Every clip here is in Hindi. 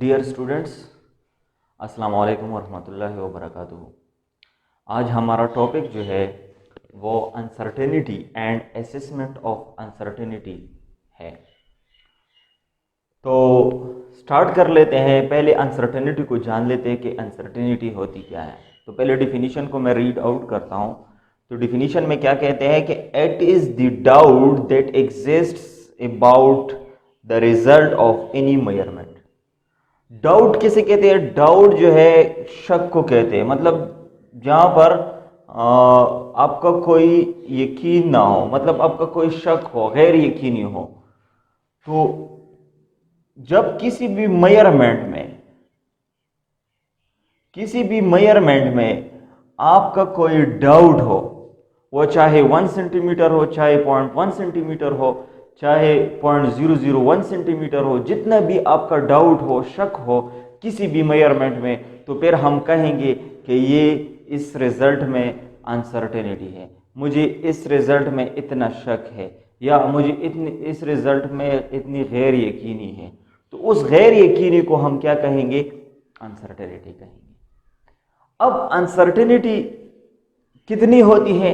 डियर स्टूडेंट्स, अस्सलाम वालेकुम वरहमतुल्लाहि वबरकातुहू। आज हमारा टॉपिक जो है वो uncertainty and assessment of uncertainty है। तो स्टार्ट कर लेते हैं। पहले अनसर्टेनिटी को जान लेते हैं कि अनसर्टेनिटी होती क्या है। तो पहले डिफिनीशन को मैं रीड आउट करता हूँ। तो डिफिनीशन में क्या कहते हैं कि it is the doubt that exists about the result of any measurement. Doubt किसे कहते हैं? डाउट जो है शक को कहते हैं। मतलब जहाँ पर आपका कोई यकीन ना हो, मतलब आपका कोई शक हो, गैर यकीनी हो। तो जब किसी भी मेजरमेंट में आपका कोई डाउट हो, वो चाहे 1 सेंटीमीटर हो, चाहे 0.1 सेंटीमीटर हो, चाहे 0.001 सेंटीमीटर हो, जितना भी आपका डाउट हो, शक हो किसी भी मेजरमेंट में, तो फिर हम कहेंगे कि ये इस रिजल्ट में अनसर्टेनिटी है। मुझे इस रिजल्ट में इतना शक है, या मुझे इस रिजल्ट में इतनी गैर यकीनी है। तो उस गैर यकीनी को हम क्या कहेंगे? अनसर्टेनिटी कहेंगे। अब अनसर्टेनिटी कितनी होती है,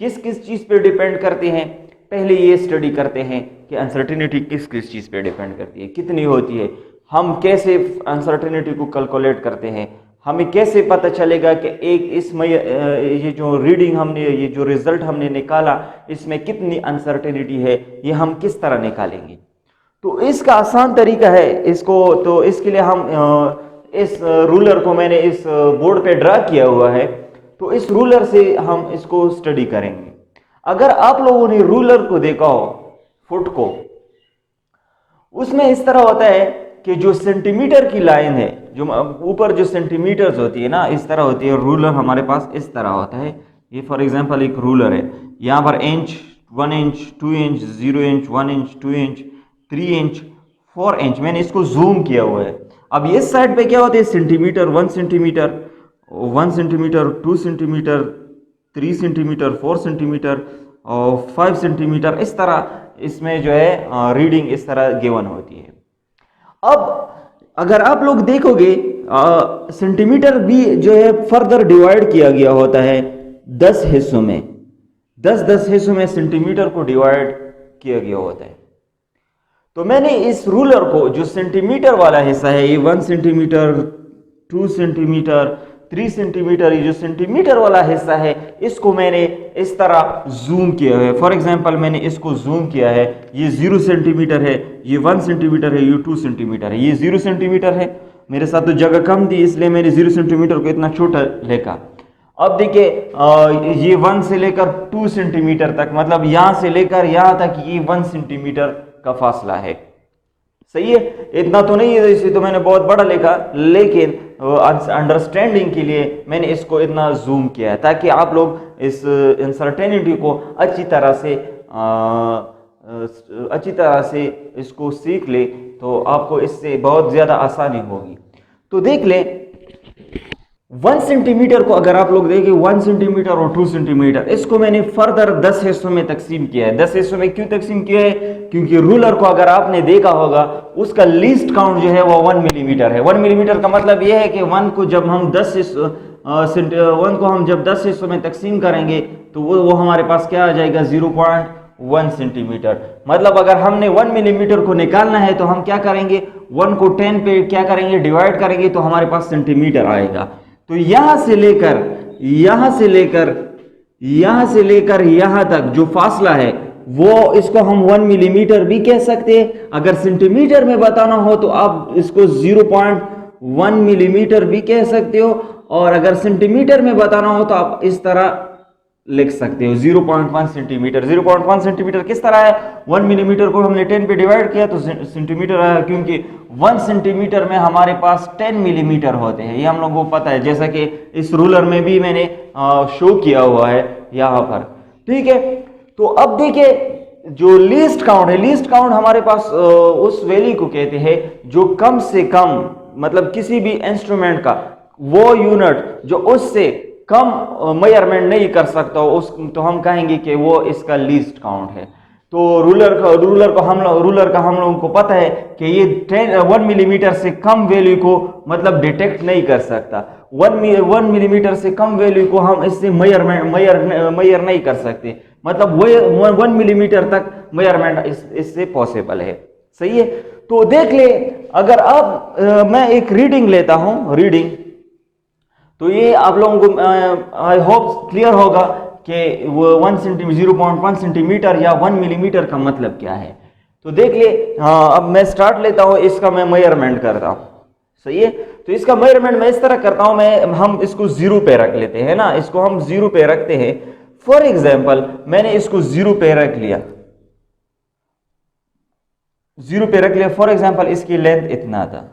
किस किस चीज़ पे डिपेंड करती हैं, पहले ये स्टडी करते हैं कि अनसर्टेनिटी किस किस चीज़ पे डिपेंड करती है, कितनी होती है, हम कैसे अनसर्टेनिटी को कैलकुलेट करते हैं, हमें कैसे पता चलेगा कि ये जो रीडिंग हमने, ये जो रिजल्ट हमने निकाला, इसमें कितनी अनसर्टेनिटी है, ये हम किस तरह निकालेंगे। तो इसका आसान तरीका है इसको। तो इसके लिए हम इस रूलर को मैंने इस बोर्ड पे ड्रा किया हुआ है। तो इस रूलर से हम इसको स्टडी करेंगे। अगर आप लोगों ने रूलर को देखा हो, फुट को, उसमें इस तरह होता है कि जो सेंटीमीटर की लाइन है, जो ऊपर जो सेंटीमीटर्स होती है ना, इस तरह होती है। रूलर हमारे पास इस तरह होता है। ये फॉर एग्जांपल एक रूलर है। यहाँ पर inch, 1 inch, 2 inch, 0 inch, 1 inch, 2 inch, 3 inch, 4 inch. मैंने इसको जूम किया हुआ है। अब इस साइड पे क्या होते हैं? Centimetre, 1 centimetre, 1 centimetre, 2 centimetre, 3 centimetre, 4 centimetre और 5 सेंटीमीटर। इस तरह इसमें जो है रीडिंग इस तरह गिवन होती है। अब अगर आप लोग देखोगे, सेंटीमीटर भी जो है फर्दर डिवाइड किया गया होता है 10 हिस्सों में। 10 हिस्सों में सेंटीमीटर को डिवाइड किया गया होता है। तो मैंने इस रूलर को, जो सेंटीमीटर वाला हिस्सा है, ये 1 सेंटीमीटर, 2 सेंटीमीटर, 3 सेंटीमीटर, ये जो सेंटीमीटर वाला हिस्सा है, इसको मैंने इस तरह जूम किया है। फॉर एग्जांपल मैंने इसको जूम किया है। ये 0 सेंटीमीटर है, ये 1 सेंटीमीटर है, ये 2 सेंटीमीटर है, ये 0 सेंटीमीटर है। मेरे साथ तो जगह कम थी, इसलिए मैंने 0 सेंटीमीटर को इतना छोटा लेकर। अब देखिए, ये 1 से लेकर 2 सेंटीमीटर तक, मतलब यहाँ से लेकर यहाँ तक ये 1 सेंटीमीटर का फासला है। सही है? इतना तो नहीं है, इसे तो मैंने बहुत बड़ा लिखा, लेकिन अंडरस्टैंडिंग के लिए मैंने इसको इतना जूम किया है, ताकि आप लोग इस अनसर्टेनिटी को अच्छी तरह से इसको सीख ले, तो आपको इससे बहुत ज़्यादा आसानी होगी। तो देख ले, 1 सेंटीमीटर को अगर आप लोग देखें, 1 सेंटीमीटर और 2 सेंटीमीटर, इसको मैंने फर्दर 10 हिस्सों में तकसीम किया है। 10 हिस्सों में क्यों तकसीम किया है? क्योंकि रूलर को अगर आपने देखा होगा, उसका लीस्ट काउंट जो है वो 1 मिलीमीटर है। 1 मिलीमीटर का मतलब यह है कि 1 को जब हम 10 हिस्सों में तकसीम करेंगे, तो वो हमारे पास क्या आ जाएगा? 0.1 सेंटीमीटर। मतलब अगर हमने 1 मिलीमीटर को निकालना है, तो हम क्या करेंगे? 1 को 10 पे क्या करेंगे? डिवाइड करेंगे, तो हमारे पास सेंटीमीटर आएगा। तो यहां से लेकर यहां तक जो फासला है, वो इसको हम 1 मिलीमीटर भी कह सकते हैं। अगर सेंटीमीटर में बताना हो तो आप इसको 0.1 मिलीमीटर भी कह सकते हो, और अगर सेंटीमीटर में बताना हो तो आप इस तरह लिख सकते हो 0.1 सेंटीमीटर। 0.1 सेंटीमीटर किस तरह है, 1 मिलीमीटर को हमने 10 पे डिवाइड किया तो सेंटीमीटर आया, क्योंकि 1 सेंटीमीटर में हमारे पास 10 मिलीमीटर होते हैं, ये हम लोगों को पता है, जैसा कि इस रूलर में भी मैंने शो किया हुआ है यहाँ पर। ठीक है, तो अब देखिए जो लीस्ट काउंट है, लीस्ट काउंट हमारे पास उस वैल्यू को कहते हैं जो कम से कम, मतलब किसी भी इंस्ट्रूमेंट का वो यूनिट जो उससे कम मेजरमेंट नहीं कर सकता उस, तो हम कहेंगे कि वो इसका लीस्ट काउंट है। तो रूलर का हम लोगों को पता है कि ये 1 मिलीमीटर से कम वैल्यू को मतलब डिटेक्ट नहीं कर सकता। 1 मिलीमीटर से कम वैल्यू को हम इससे मेजर नहीं कर सकते, मतलब वो 1 मिलीमीटर तक मेजरमेंट इससे पॉसिबल है। सही है, तो देख ले, अगर अब मैं एक रीडिंग लेता हूं, रीडिंग, तो ये आप लोगों को आई होप क्लियर होगा कि वो 0.1 सेंटीमीटर या 1 मिलीमीटर का मतलब क्या है। तो देख ले, अब मैं स्टार्ट लेता हूं, इसका मैं मेजरमेंट करता हूं। सही है, तो इसका मेजरमेंट मैं इस तरह करता हूं, हम इसको 0 पे रख लेते हैं ना, इसको हम 0 पे रखते हैं। फॉर एग्जाम्पल मैंने इसको 0 पे रख लिया, 0 पे रख लिया। फॉर एग्जाम्पल इसकी लेंथ इतना था,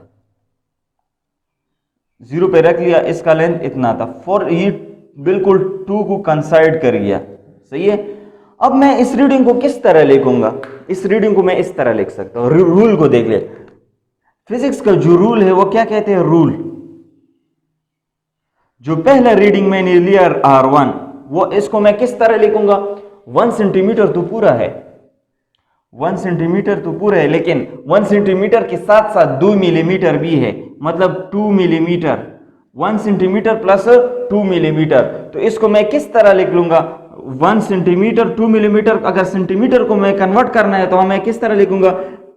0 पे रख लिया, इसका लेंथ इतना था। फॉर ये बिल्कुल 2 को कंसाइड कर गया। सही है, अब मैं इस रीडिंग को किस तरह लिखूंगा, इस रीडिंग को मैं इस तरह लिख सकता हूं। रूल को देख ले, फिजिक्स का जो रूल है वो क्या कहते हैं, रूल। जो पहला रीडिंग मैंने लिया R1, वो इसको मैं किस तरह लिखूंगा, 1 सेंटीमीटर तो पूरा है, 1 सेंटीमीटर तो पूरा है, लेकिन 1 सेंटीमीटर के साथ साथ 2 मिलीमीटर भी है, मतलब 2 मिलीमीटर, 1 सेंटीमीटर प्लस 2 मिलीमीटर। तो इसको मैं किस तरह लिख लूंगा, 1 सेंटीमीटर 2 मिलीमीटर। अगर सेंटीमीटर को मैं कन्वर्ट करना है तो मैं किस तरह लिखूंगा,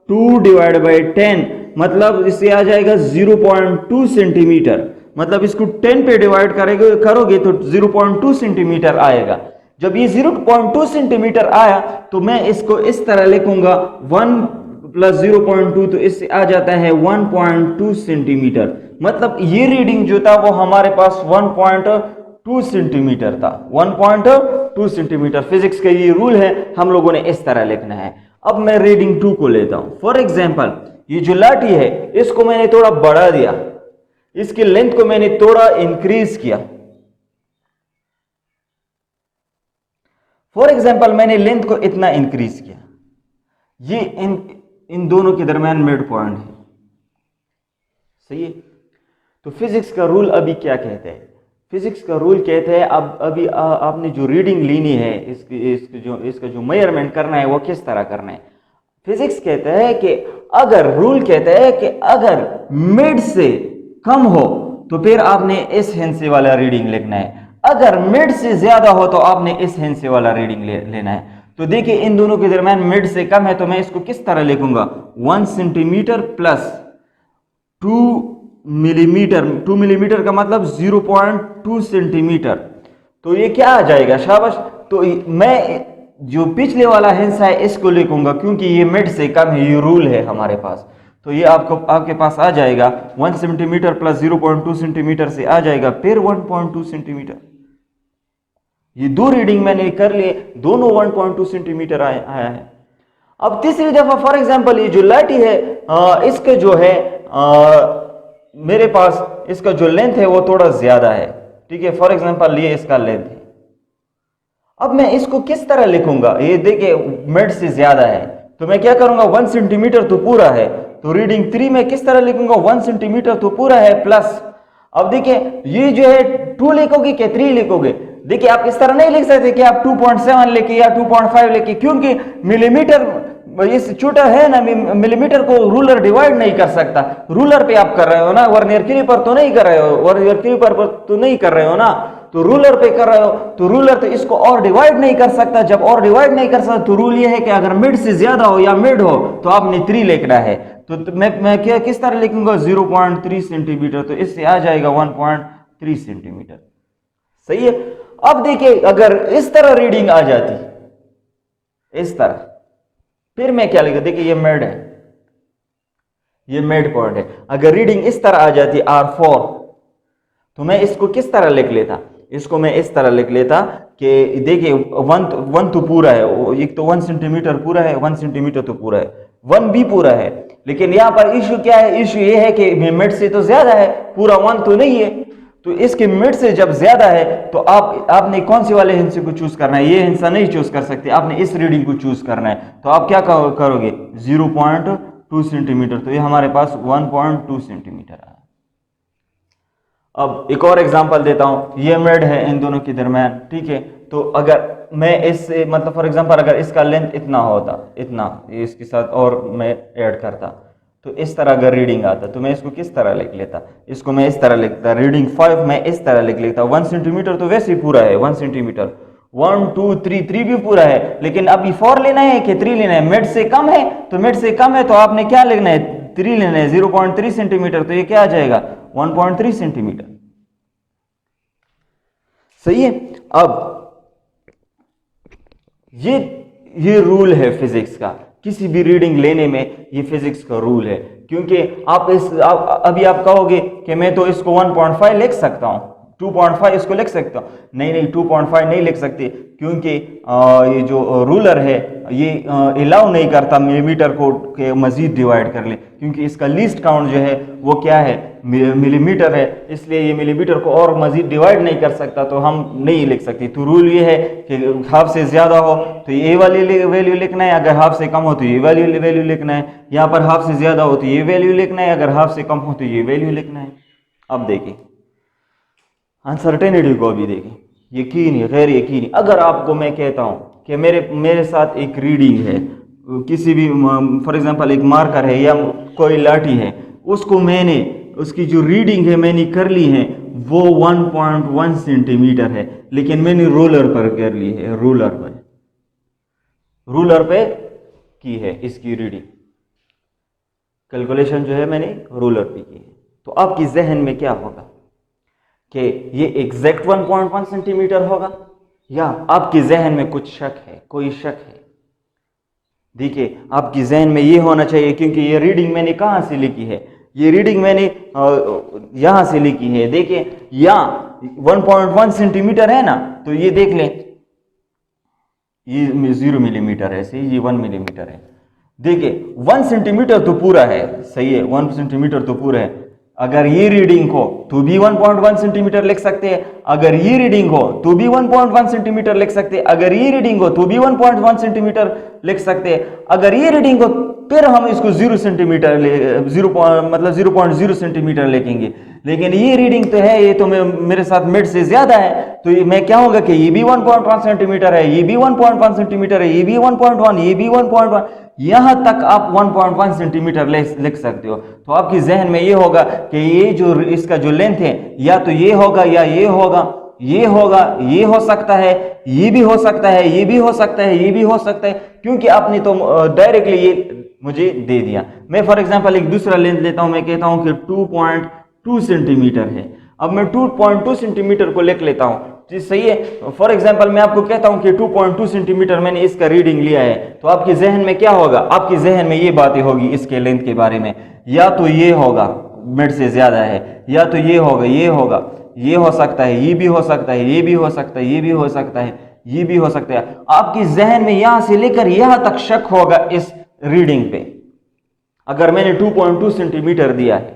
2 डिवाइड बाई 10, मतलब इससे आ जाएगा 0.2 सेंटीमीटर। मतलब इसको 10 पे डिवाइड करोगे तो 0.2 सेंटीमीटर आएगा। जब ये 0.2 सेंटीमीटर आया तो मैं इसको इस तरह लिखूंगा, 1 प्लस 0.2, तो इससे आ जाता है 1.2 सेंटीमीटर। मतलब ये रीडिंग जो था वो हमारे पास 1.2 सेंटीमीटर था, 1.2 सेंटीमीटर। फिजिक्स का ये रूल है, हम लोगों ने इस तरह लिखना है। अब मैं रीडिंग 2 को लेता हूं। फॉर एग्जाम्पल ये जो लाठी है इसको मैंने थोड़ा बढ़ा दिया, इसकी लेंथ को मैंने थोड़ा इंक्रीज किया। फॉर एग्जाम्पल मैंने लेंथ को इतना इंक्रीज किया, ये इन दोनों के दरमियान मिड पॉइंट है। सही है, तो फिजिक्स का रूल अभी क्या कहते हैं, फिजिक्स का रूल कहते हैं अब अभी आपने जो रीडिंग लेनी है, इसका जो मेजरमेंट करना है वो किस तरह करना है। फिजिक्स कहते हैं कि अगर रूल कहते हैं कि अगर मिड से कम हो तो फिर आपने इस हिस्से वाला रीडिंग लिखना है, अगर मिड से ज्यादा हो तो आपने इस हिस्से वाला रीडिंग लेना है। तो देखिए इन दोनों के दरमियान मिड से कम है, तो मैं इसको किस तरह लिखूंगा, 1 सेंटीमीटर प्लस 2 मिलीमीटर। 2 मिलीमीटर का मतलब 0.2 सेंटीमीटर। तो ये क्या आ जाएगा, शाबाश। तो मैं जो पिछले वाला हिस्सा है इसको लिखूंगा, क्योंकि ये मिड से कम है, ये रूल है हमारे पास। तो ये आपके पास आ जाएगा 1 सेंटीमीटर प्लस 0.2 सेंटीमीटर से आ जाएगा फिर 1.2 सेंटीमीटर। ये 2 रीडिंग मैंने कर लिए, दोनों 1.2 सेंटीमीटर आया है। अब तीसरी दफा फॉर एग्जांपल ये जो लाठी है, इसके जो है मेरे पास इसका जो लेंथ है वो थोड़ा ज्यादा है। ठीक है, फॉर एग्जांपल ये इसका लेंथ है। अब मैं इसको किस तरह लिखूंगा, ये देखिए मिड से ज्यादा है, तो मैं क्या करूंगा, 1 सेंटीमीटर तो पूरा है, तो रीडिंग 3 में किस तरह लिखूंगा, 1 सेंटीमीटर तो पूरा है प्लस। अब देखिए ये जो है 2 लिखोगे क्या 3 लिखोगे, देखिए आप इस तरह नहीं लिख सकते कि आप 2.7 लिखे या 2.5 लिखे, क्योंकि मिलीमीटर इस छोटा है ना, मिलीमीटर को रूलर डिवाइड नहीं कर सकता। रूलर पे आप कर रहे हो ना, वर्नियर कैलिपर तो नहीं कर रहे हो, वर्नियर कैलिपर पर तो नहीं कर रहे हो ना, तो रूलर पे कर रहे हो, तो रूलर तो इसको और डिवाइड नहीं कर सकता। जब और डिवाइड नहीं कर सकता तो रूल ये है कि अगर मिड से ज्यादा हो या मिड हो तो आपने 3 लिखना है। तो मैं क्या किस तरह लिखूंगा, 0.3 सेंटीमीटर, तो इससे आ जाएगा 1.3 सेंटीमीटर। सही है। अब देखिए अगर इस तरह रीडिंग आ जाती, इस तरह, फिर मैं क्या लिखूंगा, देखिए ये मिड है, ये मिड पॉइंट है। अगर रीडिंग इस तरह आ जाती R4, तो मैं इसको किस तरह लिख लेता, इसको मैं इस तरह लिख लेता कि देखिए 1 तो पूरा है, एक तो 1 सेंटीमीटर पूरा है, 1 सेंटीमीटर तो पूरा है, 1 भी पूरा है, लेकिन यहाँ पर इशू क्या है, इशू ये है कि मिड से तो ज्यादा है, पूरा 1 तो नहीं है। तो इसके मिड से जब ज्यादा है तो आपने कौन से वाले हिस्से को चूज करना है, ये हिस्सा नहीं चूज कर सकते, आपने इस रीडिंग को चूज करना है। तो आप क्या करोगे, 0.2 सेंटीमीटर, तो ये हमारे पास 1.2 सेंटीमीटर है। अब एक और एग्जांपल देता हूं, ये मिड है इन दोनों के दरमियान, ठीक है। तो अगर मैं इससे मतलब फॉर एग्जांपल अगर इसका लेंथ इतना होता, इतना इसके साथ और मैं ऐड करता, तो इस तरह अगर रीडिंग आता तो मैं इसको किस तरह लिख लेता, इसको मैं इस तरह लिखता, रीडिंग 5 मैं इस तरह लिख लेता। 1 सेंटीमीटर तो वैसे ही पूरा है, 1 सेंटीमीटर, 1 2 3 भी पूरा है, लेकिन अभी 4 लेना है कि 3 लेना है, मिड से कम है, तो मिड से कम है तो आपने क्या लिखना है, 3 लेना है, 0.3 सेंटीमीटर, तो ये क्या आ जाएगा 1.3 सेंटीमीटर। सही है। अब ये रूल है फिजिक्स का, किसी भी रीडिंग लेने में ये फिजिक्स का रूल है, क्योंकि अभी आप कहोगे कि मैं तो इसको 1.5 लिख सकता हूं, 2.5 इसको लिख सकता हूं, नहीं 2.5 नहीं लिख सकते, क्योंकि ये जो रूलर है ये अलाउ नहीं करता मिलीमीटर को के मजीद डिवाइड कर ले, क्योंकि इसका लीस्ट काउंट जो है वो क्या है, मिलीमीटर है, इसलिए ये मिलीमीटर को और मजीद डिवाइड नहीं कर सकता, तो हम नहीं लिख सकते। तो रूल ये है कि हाफ से ज्यादा हो तो ये वाली वैल्यू लिखना है, अगर हाफ से कम हो तो ये वैल्यू लिखना है, यहाँ पर हाफ से ज्यादा हो तो ये वैल्यू लिखना है, अगर हाफ से कम हो तो ये वैल्यू लिखना है। अब देखिए अनसर्टेनिटी को भी देखें, यकीनी गैर यकीनी। अगर आपको मैं कहता हूं कि मेरे साथ एक रीडिंग है, किसी भी फॉर एग्जांपल एक मार्कर है या कोई लाठी है, उसको मैंने उसकी जो रीडिंग है मैंने कर ली है वो 1.1 सेंटीमीटर है, लेकिन मैंने रोलर पर कर ली है, रूलर पे की है इसकी रीडिंग, कैलकुलेशन जो है मैंने रूलर पे की है। तो आपकी जहन में क्या होगा कि ये एग्जैक्ट 1.1 सेंटीमीटर होगा, या आपके जहन में कुछ शक है, कोई शक है। देखिए आपकी जहन में ये होना चाहिए, क्योंकि ये रीडिंग मैंने कहां से लिखी है, ये रीडिंग मैंने यहां से लिखी है। देखिए यहाँ 1.1 सेंटीमीटर है ना, तो ये देख लें ये 0 मिलीमीटर है, सही, ये 1 मिलीमीटर है। देखिए 1 सेंटीमीटर तो पूरा है, सही है, 1 सेंटीमीटर तो पूरा है। अगर ये रीडिंग हो तो भी 1.1 सेंटीमीटर लिख सकते हैं, अगर ये रीडिंग हो तो भी 1.1 सेंटीमीटर लिख सकते हैं, अगर ये रीडिंग हो तो भी 1.1 सेंटीमीटर लिख सकते हैं, अगर ये रीडिंग हो फिर हम इसको 0 सेंटीमीटर 0.0 सेंटीमीटर लिखेंगे। लेकिन ये रीडिंग तो है, ये तो मेरे साथ मिड से ज्यादा है, तो ये मैं क्या होगा कि ये भी 1.1 सेंटीमीटर है, ये भी 1.1 सेंटीमीटर है, ये भी 1.1, ये भी 1.1, यहां तक आप 1.1 सेंटीमीटर लिख सकते हो। तो आपकी जहन में ये होगा कि ये जो इसका जो लेंथ है या तो ये होगा या ये होगा, ये होगा, ये हो सकता है, ये भी हो सकता है, ये भी हो सकता है, ये भी हो सकता है, क्योंकि आपने तो डायरेक्टली ये मुझे दे दिया। मैं फॉर एग्जांपल एक दूसरा लेंथ लेता हूं, मैं कहता हूं कि 2.2 सेंटीमीटर है। अब मैं 2.2 सेंटीमीटर को लिख लेता हूं, जी सही है। फॉर एग्जांपल मैं आपको कहता हूं कि 2.2 सेंटीमीटर मैंने इसका रीडिंग लिया है, तो आपके जहन में क्या होगा, आपके जहन में ये बातें होगी इसके लेंथ के बारे में, या तो ये होगा मिड से ज्यादा है, या तो ये होगा, ये होगा, ये हो सकता है, ये भी हो सकता है, ये भी हो सकता है, ये भी हो सकता है, ये भी हो सकता है। आपके जहन में यहां से लेकर यहां तक शक होगा इस रीडिंग पे। अगर मैंने 2.2 सेंटीमीटर दिया है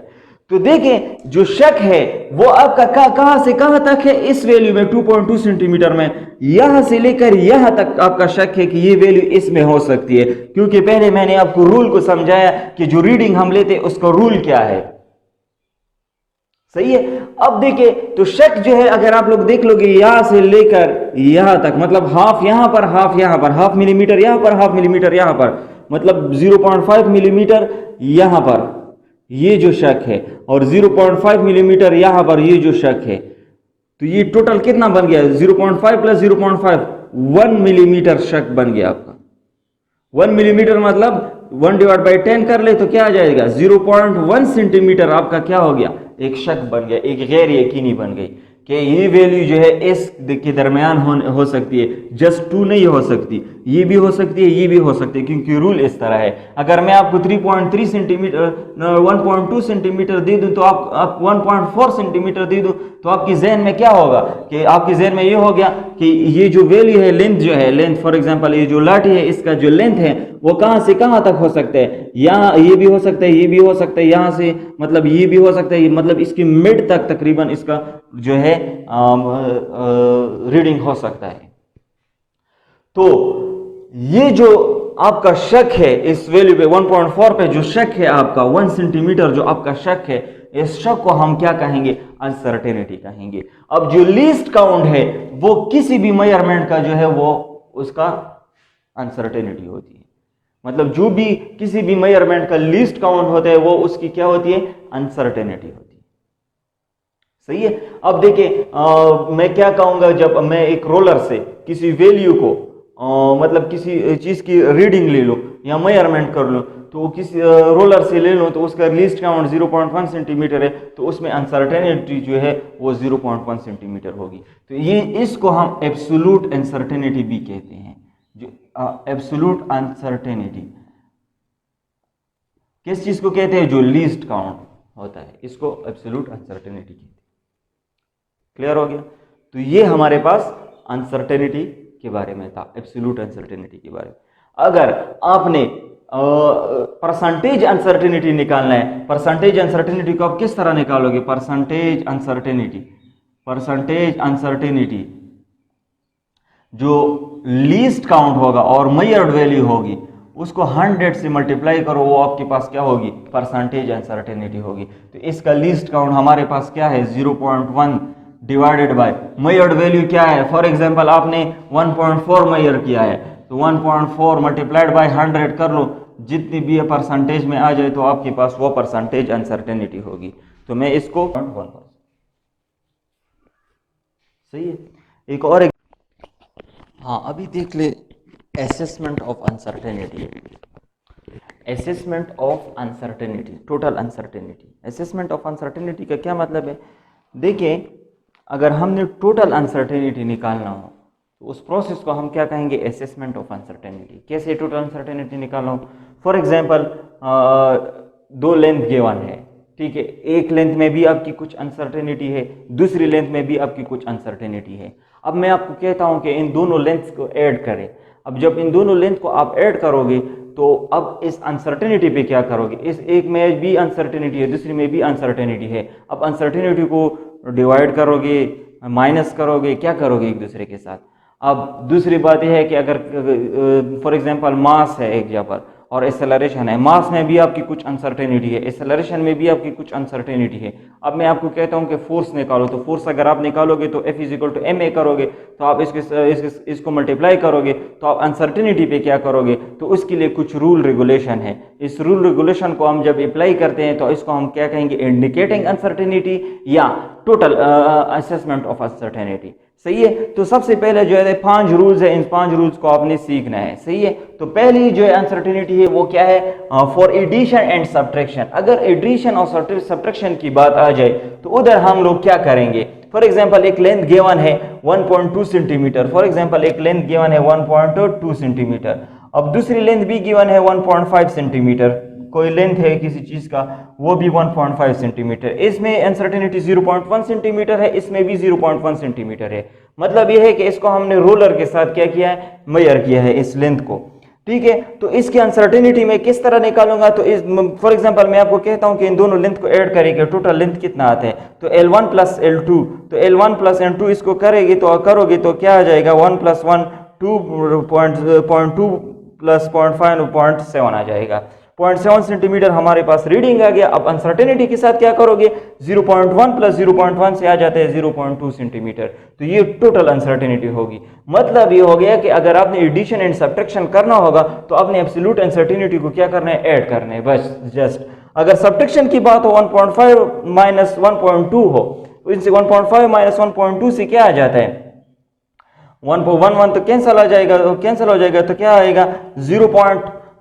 तो देखें जो शक है वो आपका कहां से कहां तक है, इस वैल्यू में 2.2 सेंटीमीटर में, यहां से लेकर यहां तक आपका शक है कि ये वैल्यू इसमें हो सकती है, क्योंकि पहले मैंने आपको रूल को समझाया कि जो रीडिंग हम लेते उसका रूल क्या है, सही है। अब देखिए तो शक जो है अगर आप लोग देख लोगे यहां से लेकर यहां तक, मतलब हाफ यहां पर, हाफ यहां पर, हाफ मिलीमीटर यहां पर, हाफ मिलीमीटर यहां पर, मतलब 0.5 मिलीमीटर यहां पर ये जो शक है, और 0.5 मिलीमीटर यहां पर ये जो शक है, तो ये टोटल कितना बन गया, 0.5 प्लस 0.5 1 मिलीमीटर शक बन गया आपका। 1 मिलीमीटर मतलब 1/10 कर ले तो क्या आ जाएगा, 0.1 सेंटीमीटर आपका क्या हो गया, एक शक बन गया, एक गैर यकीनी बन गई कि ये वैल्यू जो है इस के दरमियान हो सकती है, जस्ट 2 नहीं हो सकती, ये भी हो सकती है, ये भी हो सकती है, क्योंकि रूल इस तरह है। अगर मैं आपको 3.3 सेंटीमीटर 1.2 सेंटीमीटर दे दूं तो आप 1.4 सेंटीमीटर दे दूं तो आपकी जहन में क्या होगा कि आपके जहन में ये हो गया कि ये जो वैल्यू है, लेंथ जो है, लेंथ फॉर एग्जांपल ये जो लाठी है इसका जो लेंथ है वो कहां से कहां तक हो सकता है, यहाँ ये भी हो सकता है, ये भी हो सकता है, यहाँ से मतलब ये भी हो सकता है, मतलब इसकी मिड तक तकरीबन इसका जो है रीडिंग हो सकता है। तो ये जो आपका शक है इस वैल्यू पे 1.4 पे जो शक है आपका 1 सेंटीमीटर जो आपका शक है, इस शक को हम क्या कहेंगे, अनसर्टेनिटी कहेंगे। अब जो लीस्ट काउंट है वो किसी भी मेजरमेंट का जो है वो उसका अनसर्टेनिटी होती है, मतलब जो भी किसी भी मेजरमेंट का लीस्ट काउंट होता है वो उसकी क्या होती है, अनसर्टेनिटी होती है। सही है। अब देखिए मैं क्या कहूंगा, जब मैं एक रोलर से किसी वैल्यू को मतलब किसी चीज की रीडिंग ले लो या मेजरमेंट कर लो, तो किसी रोलर से ले लो तो उसका लीस्ट काउंट 0.1 सेंटीमीटर है, तो उसमें अनसर्टेनिटी जो है वो 0.1 सेंटीमीटर होगी। तो ये इसको हम एब्सोल्यूट अनसर्टेनिटी भी कहते हैं। जो एब्सोल्यूट अनसर्टेनिटी किस चीज को कहते हैं, जो लीस्ट काउंट होता है, इसको एब्सोल्यूट अनसर्टेनिटी कहते हैं। क्लियर हो गया। तो ये हमारे पास अनसर्टेनिटी के बारे में था, एब्सोल्यूट अनसर्टेनिटी के बारे में। अगर आपने परसेंटेज अनसर्टेनिटी निकालना है, परसेंटेज अनसर्टेनिटी को आप किस तरह निकालोगे, परसेंटेज अनसर्टेनिटी जो लीस्ट काउंट होगा और मेजर्ड वैल्यू होगी उसको 100 से मल्टीप्लाई करो, वो आपके पास क्या होगी, परसेंटेज अनसर्टेनिटी होगी। तो इसका लीस्ट काउंट हमारे पास क्या है, 0.1 डिवाइडेड बाय मेजर्ड वैल्यू क्या है, फॉर एग्जांपल आपने 1.4 मेजर किया है तो 1.4 मल्टीप्लाइड बाय 100 कर लो, जितनी भी परसेंटेज में आ जाए तो आपके पास वो परसेंटेज अनसर्टेनिटी होगी। तो मैं इसको 1%, सही है। एक और हाँ अभी देख ले, assessment of uncertainty, assessment of uncertainty, total uncertainty. Assessment of uncertainty का क्या मतलब है, देखिए अगर हमने टोटल अनसर्टेनिटी निकालना हो तो उस प्रोसेस को हम क्या कहेंगे, असेसमेंट ऑफ अनसर्टेनिटी। कैसे टोटल अनसर्टेनिटी निकालना हो, फॉर एग्जांपल 2 लेंथ गिवन है, ठीक है, एक लेंथ में भी आपकी कुछ अनसर्टेनिटी है, दूसरी लेंथ में भी आपकी कुछ अनसर्टेनिटी है। अब मैं आपको कहता हूं कि इन दोनों लेंथ को ऐड करें। अब जब इन दोनों लेंथ को आप ऐड करोगे तो अब इस अनसर्टेनिटी पे क्या करोगे, इस एक में भी अनसर्टेनिटी है, दूसरी में भी अनसर्टेनिटी है। अब अनसर्टेनिटी को डिवाइड करोगे, माइनस करोगे, क्या करोगे एक दूसरे के साथ। अब दूसरी बात यह है कि अगर फॉर एग्जांपल मास है एक जगह पर और एक्सेलरेशन है, मास में भी आपकी कुछ अनसर्टेनिटी है, एक्सेलरेशन में भी आपकी कुछ अनसर्टेनिटी है। अब मैं आपको कहता हूं कि फोर्स निकालो, तो फोर्स अगर आप निकालोगे तो F = ma करोगे, तो आप इसको मल्टीप्लाई करोगे तो आप अनसर्टेनिटी पे क्या करोगे, तो उसके लिए कुछ रूल रेगुलेशन है। इस रूल रेगुलेशन को हम जब अप्लाई करते हैं तो इसको हम क्या कहेंगे, इंडिकेटिंग अनसर्टेनिटी या टोटल असेसमेंट ऑफ अनसर्टेनिटी। सही है। तो सबसे पहले जो है 5 रूल्स है, इन 5 रूल्स को आपने सीखना है। सही है। तो पहली जो है अनसर्टेनिटी है वो क्या है, फॉर एडिशन एंड सब्ट्रैक्शन। अगर एडिशन और सब्ट्रैक्शन की बात आ जाए तो उधर हम लोग क्या करेंगे, फॉर एग्जांपल एक लेंथ गिवन है 1.2 सेंटीमीटर, फॉर एग्जांपल एक लेंथ गिवन है 1.2 सेंटीमीटर। अब दूसरी लेंथ भी गिवन है 1.5 सेंटीमीटर, कोई लेंथ है किसी चीज का वो भी 1.5 सेंटीमीटर। इसमें अनसर्टेनिटी 0.1 सेंटीमीटर है, इसमें भी 0.1 सेंटीमीटर है। मतलब यह है कि इसको हमने रोलर के साथ क्या किया है, मेजर किया है इस लेंथ को। ठीक है। तो इसकी अनसर्टेनिटी मैं किस तरह निकालूंगा, तो इस फॉर एग्जांपल मैं आपको कहता हूं कि इन दोनों लेंथ को ऐड करेंगे, टोटल लेंथ कितना आता है, तो L1 + L2, तो L1 + L2 इसको करोगे तो क्या आ जाएगा, 1 + 1 2.2 + 0.5 0.7 आ जाएगा। 0.7 सेंटीमीटर हमारे पास रीडिंग आ गया। अब अनसर्टेनिटी के साथ क्या करोगे, 0.1 + 0.1 से आ जाता है 0.2 सेंटीमीटर। तो ये टोटल अनसर्टेनिटी होगी। मतलब ये हो गया कि अगर आपने एडिशन एंड सब्ट्रैक्शन करना होगा तो आपने एब्सोल्यूट अनसर्टेनिटी को क्या करना है, ऐड करना है बस, जस्ट। अगर सब्ट्रैक्शन की बात हो 1.5 - 1.2 हो, इनसे 1.5 - 1.2 से क्या आ जाता है, 1 तो कैंसिल हो जाएगा, तो क्या आएगा,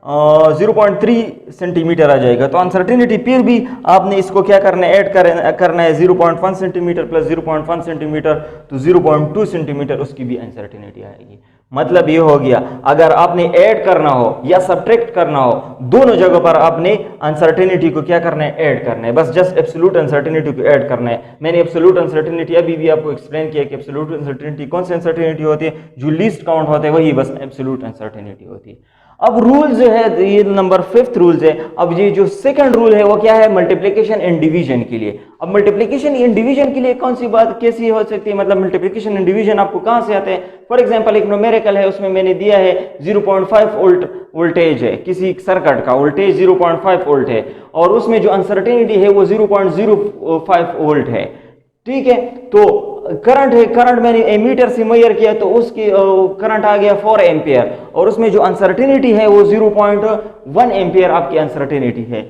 0.3 सेंटीमीटर आ जाएगा। तो अनसर्टेनिटी फिर भी आपने इसको क्या करना है, ऐड करना है 0.1 सेंटीमीटर प्लस 0.1 सेंटीमीटर, तो 0.2 सेंटीमीटर उसकी भी अनसर्टेनिटी आएगी। मतलब ये हो गया, अगर आपने ऐड करना हो या सब्ट्रैक्ट करना हो, दोनों जगहों पर आपने अनसर्टेनिटी को क्या करना है, ऐड करना है। बस जस्ट एब्सोल्यूट अनसर्टेनिटी को ऐड करना है। मैंने एब्सोल्यूट अनसर्टेनिटी अभी भी आपको एक्सप्लेन किया कि एब्सोल्यूट अनसर्टेनिटी कौन सी अनसर्टेनिटी होती है, जो लीस्ट काउंट होते हैं वही बस एब्सोल्यूट अनसर्टेनिटी होती है। अब रूल जो है, ये नंबर 5th रूल है। अब ये जो सेकंड रूल है वो क्या है, मल्टीप्लिकेशन एंड डिवीजन के लिए। अब मल्टीप्लिकेशन एंड डिवीजन के लिए कौन सी बात कैसी हो सकती है, मतलब मल्टीप्लिकेशन एंड डिवीजन आपको कहां से आते हैं। फॉर एग्जांपल एक न्यूमेरिकल है, उसमें मैंने दिया है 0.5 वोल्टेज है, किसी सर्किट का वोल्टेज 0.5 वोल्ट है, और उसमें जो अनसर्टेनिटी है वो 0.05 वोल्ट है। ठीक है, तो करंट है, करंट मैंने एमीटर से मेजर किया तो उसकी करंट आ गया 4 एम्पियर, और उसमें जो अनसर्टेनिटी है वो 0.1 एम्पियर आपकी अनसर्टेनिटी है।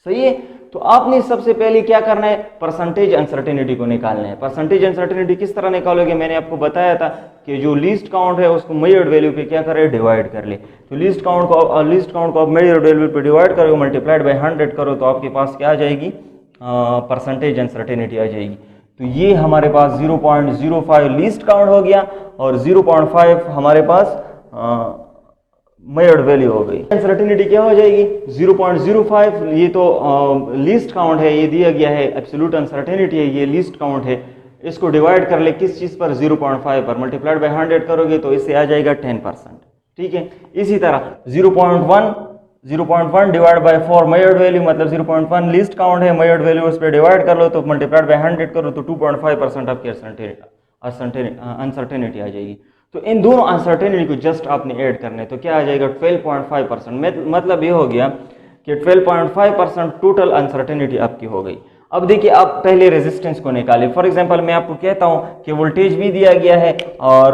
सही है, तो आपने सबसे पहले क्या करना है, परसेंटेज अनसर्टेनिटी को निकालना है। परसेंटेज अनसर्टेनिटी किस तरह निकालोगे, मैंने आपको बताया था कि जो लीस्ट काउंट है उसको मेजर्ड वैल्यू पे क्या करे, डिवाइड कर ले। तो लीस्ट काउंट को आप मेजर्ड वैल्यू पे डिवाइड करो, मल्टीप्लाइड बाय 100 करो, तो आपके पास क्या आ जाएगी, परसेंटेज अनसर्टेनिटी आ जाएगी। तो ये हमारे पास 0.05 लीस्ट काउंट हो गया, और 0.5 हमारे पास मेजर्ड वैल्यू हो गई। अनसर्टेनिटी क्या हो जाएगी, 0.05। ये तो लीस्ट काउंट है, ये दिया गया है, एब्सोल्यूट अनसर्टेनिटी है, ये लीस्ट काउंट है। इसको डिवाइड कर ले किस चीज पर, 0.5 पर, मल्टीप्लाइड बाय 100 करोगे तो इससे आ जाएगा 10%। ठीक है, इसी तरह 0.1 डिवाइड बाय 4 मेजर्ड वैल्यू, मतलब 0.1 लीस्ट काउंट है, मेजर्ड वैल्यू उस पर डिवाइड कर लो तो मल्टीप्लाइड बाय 100 करो तो 2.5% आपकी अनसर्टेनिटी आ जाएगी। तो इन दोनों अनसर्टेनिटी को जस्ट आपने ऐड करने, तो क्या आ जाएगा, 12.5%। मतलब ये हो गया कि 12.5% टोटल अनसर्टेनिटी आपकी हो गई। अब देखिए, आप पहले रेजिस्टेंस को निकाले। फॉर एग्जांपल मैं आपको कहता हूं कि वोल्टेज भी दिया गया है और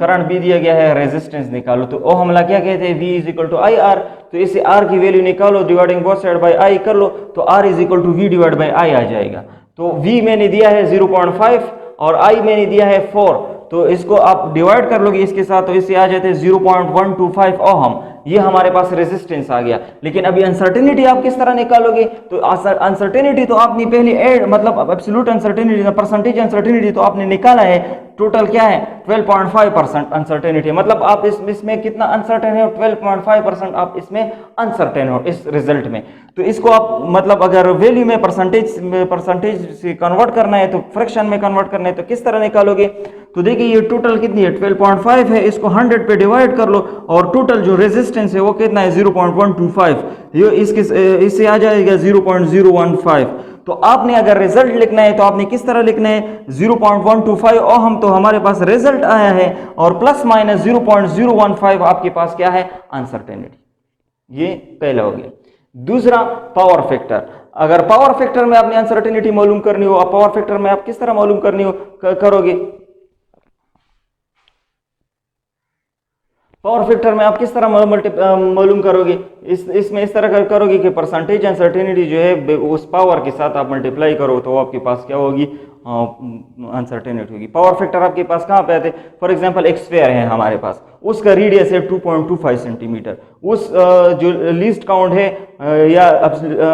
करंट भी दिया गया है, रेजिस्टेंस निकालो। तो ओ हमला क्या कहते हैं, V = IR। तो इसे R की वैल्यू निकालो, dividing both side by I कर लो, तो R = V divide by I आ जाएगा। तो V मैंने दिया है 0.5 और I मैंने दिया है 4, तो इसको आप डिवाइड कर लोगे इसके साथ, तो इससे आ जाते हैं 0.125 ओहम। ये हमारे पास रेजिस्टेंस आ गया। लेकिन अभी अनसर्टेनिटी आप किस तरह निकालोगे, तो अनसर्टेनिटी तो आपने पहले ऐड, मतलब एब्सोल्यूट अनसर्टेनिटी, परसेंटेज अनसर्टेनिटी तो आपने निकाला है। टोटल क्या है, 12.5% अनसर्टेनिटी। मतलब आप इसमें कितना अनसर्टेन है, 12.5% आप इसमें अनसर्टेन हो इस रिजल्ट में। तो इसको आप मतलब अगर वैल्यू में परसेंटेज से कन्वर्ट करना है, तो फ्रैक्शन में कन्वर्ट करना है, तो किस तरह निकालोगे। तो देखिए ये टोटल कितनी है, 12.5 है, इसको 100 पे डिवाइड कर लो, और टोटल जो रेजिस्टेंस है वो कितना है, 0.125। ये इससे आ जाएगा 0.015। तो आपने अगर रिजल्ट लिखना है तो आपने किस तरह लिखना है, 0.125 ओहम तो हमारे पास रिजल्ट आया है, और प्लस माइनस 0.015 आपके पास क्या है, अनसर्टेनिटी। ये पहला हो गया। दूसरा, पावर फैक्टर। अगर पावर फैक्टर में आपने अनसर्टेनिटी मालूम करनी हो, पावर फैक्टर में आप किस तरह मालूम करनी हो करोगे, पावर फैक्टर में आप किस तरह मालूम करोगे, इसमें इस तरह करोगे कि परसेंटेज अनसर्टेनिटी जो है उस पावर के साथ आप मल्टीप्लाई करो, तो आपके पास क्या होगी, अनसर्टेनिटी होगी। पावर फैक्टर आपके पास कहाँ पे आते हैं, फॉर एग्जांपल एक स्फीयर है हमारे पास, उसका रेडियस है 2.25 सेंटीमीटर, उस जो लीस्ट काउंट है या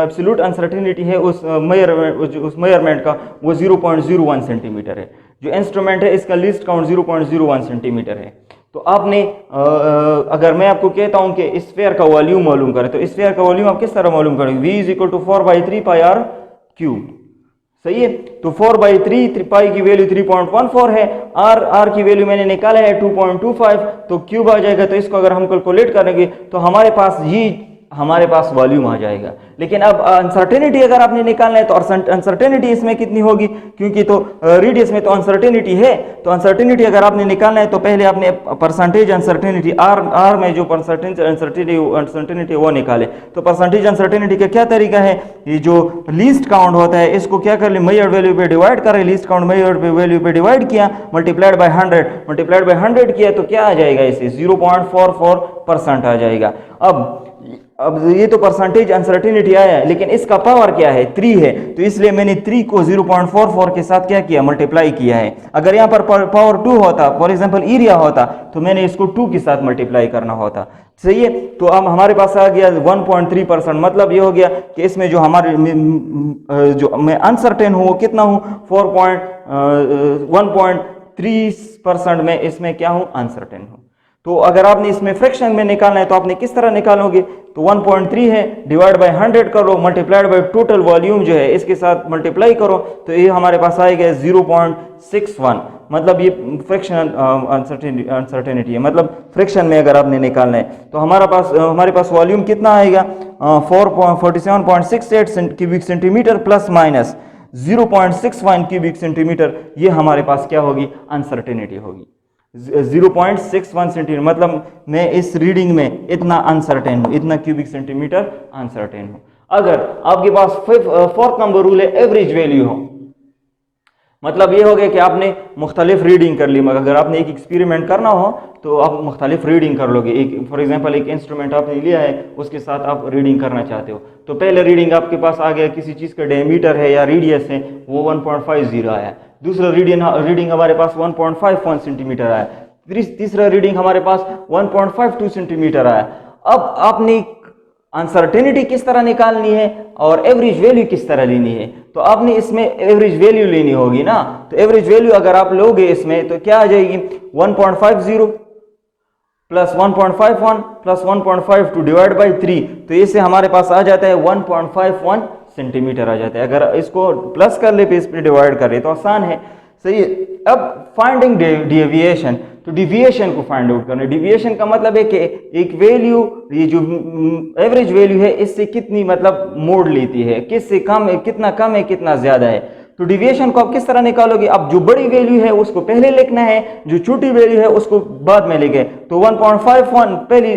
एब्सोल्यूट अनसर्टेनिटी है उस मेजरमेंट का वो 0.01 सेंटीमीटर है। जो इंस्ट्रूमेंट है इसका लीस्ट काउंट 0.01 सेंटीमीटर है। तो आपने अगर मैं आपको कहता हूं कि स्फीयर का वॉल्यूम मालूम करें, तो स्फीयर का वॉल्यूम आप किस तरह मालूम करेंगे, V = 4/3 πr³। सही है, तो 4/3 पाई की वैल्यू 3.14 है, r की वैल्यू मैंने निकाला है 2.25, तो क्यूब आ जाएगा। तो इसको अगर हम कैलकुलेट करेंगे तो हमारे पास वॉल्यूम आ जाएगा। लेकिन अब अनसर्टेनिटी अगर आपने निकालना है तो अनसर्टेनिटी इसमें कितनी होगी, क्योंकि तो रेडियस में तो अनसर्टेनिटी है, तो अनसर्टेनिटी अगर आपने निकालना है तो पहले आपने परसेंटेज अनसर्टेनिटी r में जो परसेंटेज अनसर्टेनिटी वो निकाले। तो परसेंटेज अनसर्टेनिटी का क्या तरीका है, ये जो लीस्ट काउंट होता है इसको क्या कर ले, मेजर्ड वैल्यू पे डिवाइड करें, लीस्ट काउंट मेजर्ड वैल्यू पे डिवाइड किया, मल्टीप्लाइड बाय 100 किया, तो क्या आ जाएगा, इसे 0.44% आ जाएगा। अब अब ये तो परसेंटेज अनसर्टेनिटी आया है, लेकिन इसका पावर क्या है, 3 है, तो इसलिए मैंने 3 को 0.44 के साथ क्या किया, मल्टीप्लाई किया है। अगर यहाँ पर पावर 2 होता, फॉर एग्जांपल एरिया होता, तो मैंने इसको 2 के साथ मल्टीप्लाई करना होता। सही है, तो अब हमारे पास आ गया 1.3%। मतलब ये हो गया कि इसमें जो हमारे जो मैं अनसर्टेन हूँ वो कितना हूँ, 1.3% में इसमें क्या हूँ, अनसर्टेन हूँ। तो अगर आपने इसमें फ्रैक्शन में निकालना है तो आपने किस तरह निकालोगे, तो 1.3 है, डिवाइड बाय 100 करो, मल्टीप्लाइड बाय टोटल वॉल्यूम जो है इसके साथ मल्टीप्लाई करो, तो ये हमारे पास आएगा 0.61। मतलब ये फ्रैक्शन अनसर्टेनिटी है, मतलब फ्रैक्शन में अगर आपने निकालना है तो हमारे पास वॉल्यूम कितना आएगा, 47.68 cubic centimetre plus minus 0.61 cubic centimetre. ये हमारे पास क्या होगी, अनसर्टेनिटी होगी 0.61 सेंटीमीटर। मतलब मैं इस रीडिंग में इतना अनसर्टेन हूं, इतना क्यूबिक सेंटीमीटर अनसर्टेन हूं। अगर आपके पास फोर्थ नंबर रूल है, एवरेज वैल्यू हो, मतलब ये हो गया कि आपने मुख्तलिफ रीडिंग कर ली। मगर अगर आपने एक एक्सपेरिमेंट करना हो तो आप मुख्तलिफ रीडिंग कर लोगे। एक फॉर एग्जांपल एक इंस्ट्रूमेंट आपने लिया है, उसके साथ आप रीडिंग करना चाहते हो, तो पहले रीडिंग आपके पास आ गया, किसी चीज़ का डायमीटर है या रेडियस है, वो 1.50 आया। दूसरा रीडिंग हमारे पास 1.51 सेंटीमीटर आया। तीसरा रीडिंग हमारे पास 1.52 सेंटीमीटर आया। अब आपने अनसर्टेनिटी किस तरह निकालनी है और एवरेज वैल्यू किस तरह लेनी है, तो आपने इसमें एवरेज वैल्यू लेनी होगी ना। तो एवरेज वैल्यू अगर आप लोगे इसमें तो क्या आ जाएगी, 1.50 प्लस 1.51 प्लस 1.52 डिवाइड बाई 3, तो इससे हमारे पास आ जाता है 1.51 सेंटीमीटर आ जाता है। अगर इसको प्लस कर ले पे इस पर डिवाइड कर ले तो आसान है। सही है। अब फाइंडिंग डेविएशन, तो डिविएशन को फाइंड आउट करना है। डिविएशन का मतलब है कि एक वैल्यू, ये जो एवरेज वैल्यू है, इससे कितनी मतलब मोड़ लेती है, किससे कम है, कितना कम है, कितना ज्यादा है। तो डिविएशन को आप किस तरह निकालोगे, अब जो बड़ी वैल्यू है उसको पहले लिखना है, जो छोटी वैल्यू है उसको बाद में लिखे। तो 1.51 पहले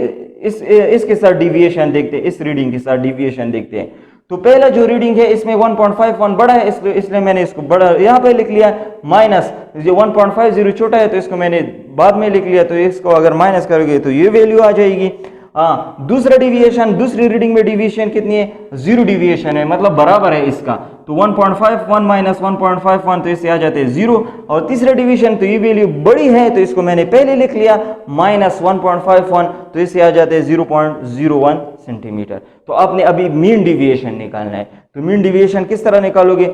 इसके साथ डिविएशन देखते हैं, इस रीडिंग के साथ डिविएशन देखते हैं। तो पहला जो रीडिंग है इसमें 1.51 बड़ा है, इसलिए मैंने इसको बड़ा यहाँ पे लिख लिया, माइनस जो 1.50 छोटा है तो इसको मैंने बाद में लिख लिया। तो इसको अगर माइनस करोगे तो ये वैल्यू आ जाएगी। हाँ, दूसरा डिविएशन, दूसरी रीडिंग में डिविएशन कितनी है, 0 डिविएशन है, मतलब बराबर है इसका। तो 1.51 माइनस 1.51 तो इससे आ जाते हैं 0। और तीसरा डिवीजन, तो ये वैल्यू बड़ी है तो इसको मैंने पहले लिख लिया, माइनस 1.51 तो इससे आ जाते हैं 0.01 सेंटीमीटर। तो आपने अभी मीन डिविएशन निकालना है। तो मीन डिविएशन किस तरह निकालोगे,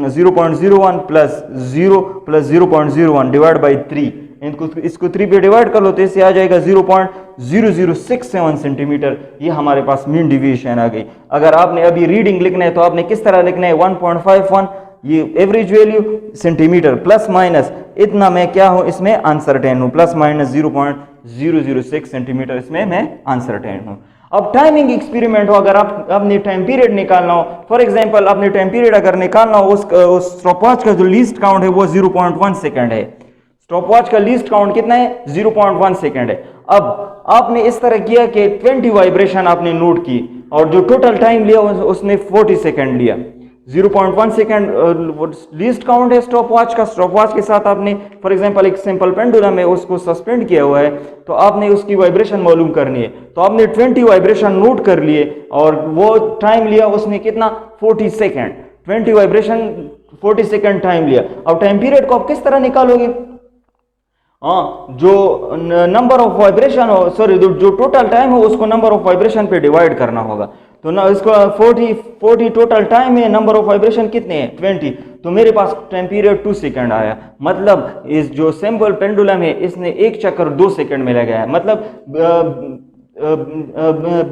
0.01 प्लस 0 प्लस 0.01 डिवाइड बाई 3, इसको 3 पे डिवाइड कर लो तो इससे आ जाएगा 0.0067 सेंटीमीटर। ये हमारे पास मीन डिविएशन आ गई। अगर आपने अभी रीडिंग लिखना है तो आपने किस तरह लिखना है, 1.51 ये average value centimetre plus minus इतना मैं क्या हूं, इसमें अनसर्टेन हूं, प्लस माइनस 0.006 सेंटीमीटर इसमें मैं अनसर्टेन हूं। अब टाइमिंग एक्सपेरिमेंट हो, अगर आपने टाइम पीरियड निकालना हो, फॉर एग्जांपल आपने टाइम पीरियड अगर निकालना हो, उस स्टॉपवॉच का जो लीस्ट काउंट है वो 0.1 सेकंड है। स्टॉपवॉच का लीस्ट काउंट कितना है, 0.1 सेकंड है। अब आपने इस तरह किया कि 20 वाइब्रेशन आपने नोट की और जो टोटल टाइम लिया उसने 40 सेकंड लिया। 0.1 सेकंड लीस्ट काउंट है स्टॉपवॉच का। स्टॉपवॉच के साथ आपने फॉर एग्जांपल एक सिंपल पेंडुलम है, उसको सस्पेंड किया हुआ है, तो आपने उसकी वाइब्रेशन मालूम करनी है। तो आपने 20 वाइब्रेशन नोट कर लिए और वो टाइम लिया उसने कितना, 40 सेकंड। 20 वाइब्रेशन 40 सेकंड टाइम लिया। अब टाइम पीरियड को आप किस तरह निकालोगे, जो नंबर ऑफ वाइब्रेशन हो, सॉरी जो टोटल टाइम हो उसको नंबर ऑफ वाइब्रेशन पे डिवाइड करना होगा। तो ना इसको 40 टोटल टाइम है, नंबर ऑफ वाइब्रेशन कितने हैं, 20, तो मेरे पास टाइम पीरियड 2 सेकंड आया। मतलब इस जो सिंपल पेंडुलम है इसने एक चक्कर 2 सेकंड में लगाया, मतलब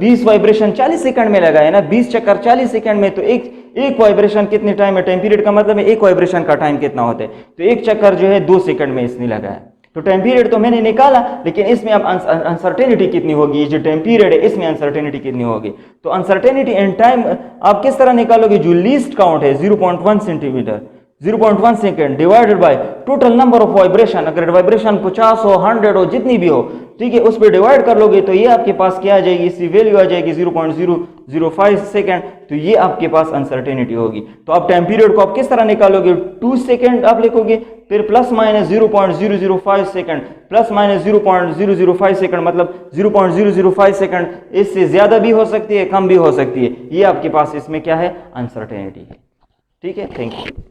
20 वाइब्रेशन 40 सेकंड में लगाया ना, 20 चक्कर 40 सेकंड में, तो एक वाइब्रेशन कितने टाइम है, टाइम पीरियड का मतलब है एक वाइब्रेशन का टाइम कितना होता है, तो एक चक्कर जो है 2 सेकंड में इसने लगाया। तो टाइम पीरियड तो मैंने निकाला, लेकिन इसमें अब अनसर्टेनिटी कितनी होगी, जो टाइम पीरियड है इसमें अनसर्टेनिटी कितनी होगी। तो अनसर्टेनिटी एंड टाइम आप किस तरह निकालोगे, जो लीस्ट काउंट है 0.1 centimetre 0.1 second divided by total number of vibration, अगर वाइब्रेशन 50 हो 100 हो जितनी भी हो, ठीक है, उस पर डिवाइड कर लोगे तो ये आपके पास क्या आ जाएगी, इसकी वैल्यू आ जाएगी 0.005 सेकेंड, तो ये आपके पास अनसर्टेनिटी होगी। तो आप टाइम पीरियड को आप किस तरह निकालोगे, 2 सेकेंड आप लिखोगे, फिर plus minus 0.005 second, plus minus 0.005 second, मतलब 0.005 सेकेंड। इससे ज्यादा भी हो सकती है, कम भी हो सकती है। ये आपके पास इसमें क्या है, अनसर्टेनिटी है। ठीक है, थैंक यू।